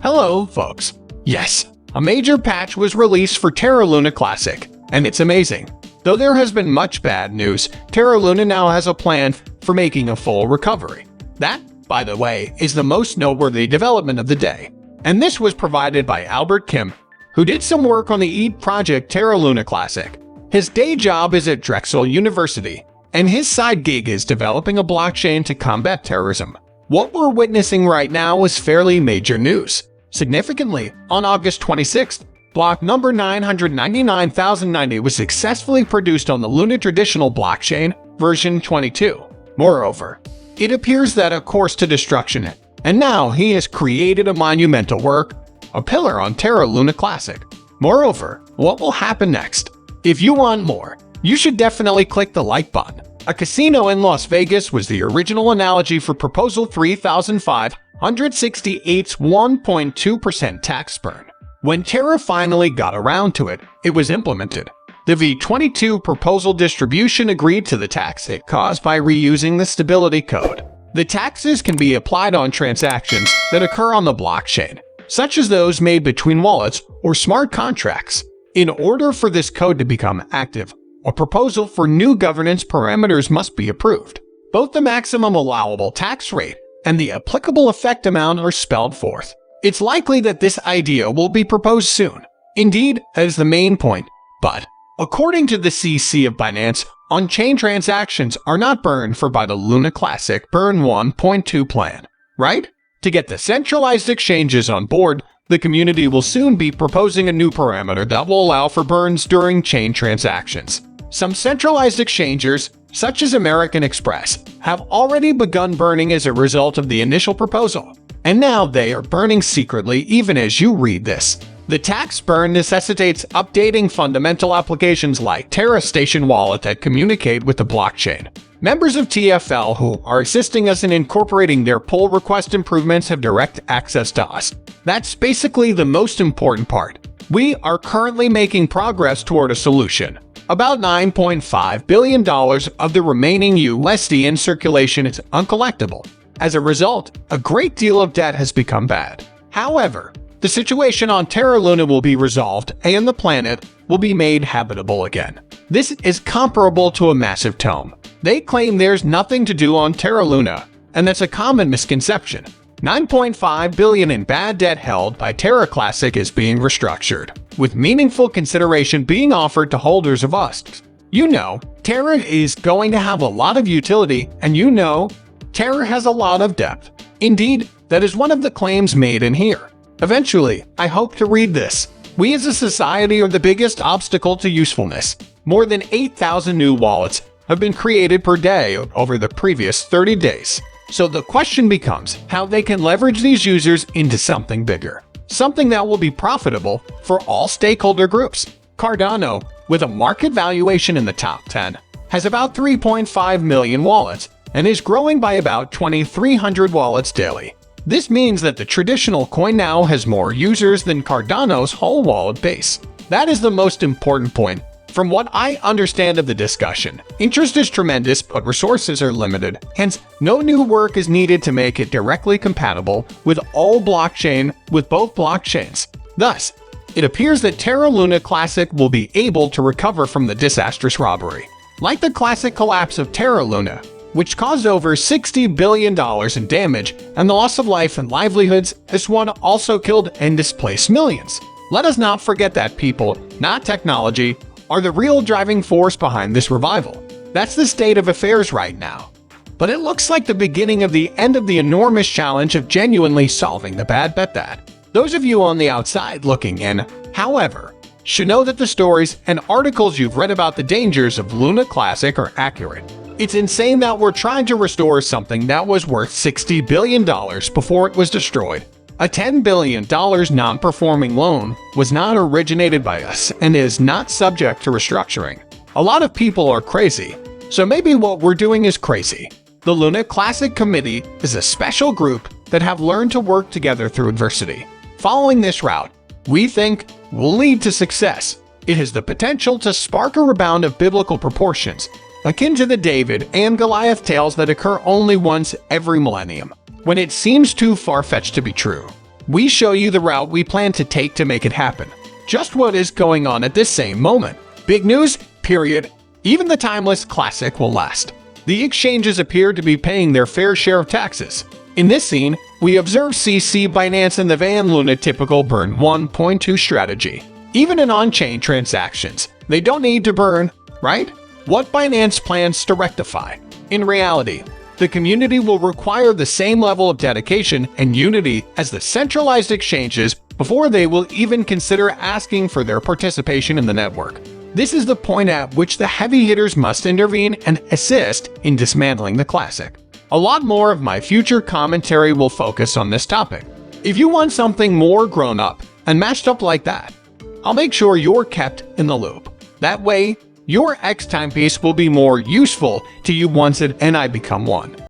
Hello, folks. Yes, a major patch was released for Terra Luna Classic, and it's amazing. Though there has been much bad news, Terra Luna now has a plan for making a full recovery. That, by the way, is the most noteworthy development of the day. And this was provided by Albert Kim, who did some work on the EAT project Terra Luna Classic. His day job is at Drexel University, and his side gig is developing a blockchain to combat terrorism. What we're witnessing right now is fairly major news. Significantly, on August 26th, block number 999,090 was successfully produced on the Luna Traditional Blockchain, version 22. Moreover, it appears that a course to destruction, and now he has created a monumental work, a pillar on Terra Luna Classic. Moreover, what will happen next? If you want more, you should definitely click the like button. A casino in Las Vegas was the original analogy for Proposal 3568's 1.2% tax burn. When Terra finally got around to it, it was implemented. The V22 proposal distribution agreed to the tax hit caused by reusing the stability code. The taxes can be applied on transactions that occur on the blockchain, such as those made between wallets or smart contracts. In order for this code to become active, a proposal for new governance parameters must be approved. Both the maximum allowable tax rate and the applicable effect amount are spelled forth. It's likely that this idea will be proposed soon. Indeed, that is the main point. But, according to the CC of Binance, on-chain transactions are not burned for by the Luna Classic Burn 1.2 plan, right? To get the centralized exchanges on board, the community will soon be proposing a new parameter that will allow for burns during chain transactions. Some centralized exchangers, such as American Express, have already begun burning as a result of the initial proposal. And now they are burning secretly even as you read this. The tax burn necessitates updating fundamental applications like Terra Station Wallet that communicate with the blockchain. Members of TFL who are assisting us in incorporating their pull request improvements have direct access to us. That's basically the most important part. We are currently making progress toward a solution. About $9.5 billion of the remaining USD in circulation is uncollectible. As a result, a great deal of debt has become bad. However, the situation on Terra Luna will be resolved and the planet will be made habitable again. This is comparable to a massive tome. They claim there's nothing to do on Terra Luna, and that's a common misconception. $9.5 billion in bad debt held by Terra Classic is being restructured, with meaningful consideration being offered to holders of USDs. You know, Terra is going to have a lot of utility, and you know, Terra has a lot of depth. Indeed, that is one of the claims made in here. Eventually, I hope to read this. We as a society are the biggest obstacle to usefulness. More than 8,000 new wallets have been created per day over the previous 30 days. So the question becomes how they can leverage these users into something bigger. Something that will be profitable for all stakeholder groups. Cardano, with a market valuation in the top 10, has about 3.5 million wallets and is growing by about 2,300 wallets daily. This means that the traditional coin now has more users than Cardano's whole wallet base. That is the most important point. From what I understand of the discussion, interest is tremendous, but resources are limited. Hence, no new work is needed to make it directly compatible with both blockchains. Thus, it appears that Terra Luna Classic will be able to recover from the disastrous robbery. Like the classic collapse of Terra Luna, which caused over $60 billion in damage and the loss of life and livelihoods, this one also killed and displaced millions. Let us not forget that people, not technology, are the real driving force behind this revival. That's the state of affairs right now. But it looks like the beginning of the end of the enormous challenge of genuinely solving the bad bet that. Those of you on the outside looking in, however, should know that the stories and articles you've read about the dangers of Luna Classic are accurate. It's insane that we're trying to restore something that was worth $60 billion before it was destroyed. A $10 billion non-performing loan was not originated by us and is not subject to restructuring. A lot of people are crazy, so maybe what we're doing is crazy. The Luna Classic Committee is a special group that have learned to work together through adversity. Following this route, we think will lead to success. It has the potential to spark a rebound of biblical proportions, akin to the David and Goliath tales that occur only once every millennium, when it seems too far-fetched to be true. we show you the route we plan to take to make it happen. Just what is going on at this same moment. Big news, period. Even the timeless classic will last. The exchanges appear to be paying their fair share of taxes. In this scene, we observe CC Binance and the Van Luna typical burn 1.2 strategy. Even in on-chain transactions, they don't need to burn, right? What Binance plans to rectify? In reality, the community will require the same level of dedication and unity as the centralized exchanges before they will even consider asking for their participation in the network. This is the point at which the heavy hitters must intervene and assist in dismantling the classic. A lot more of my future commentary will focus on this topic. If you want something more grown up and mashed up like that, I'll make sure you're kept in the loop. That way, your X timepiece will be more useful to you once it and I become one.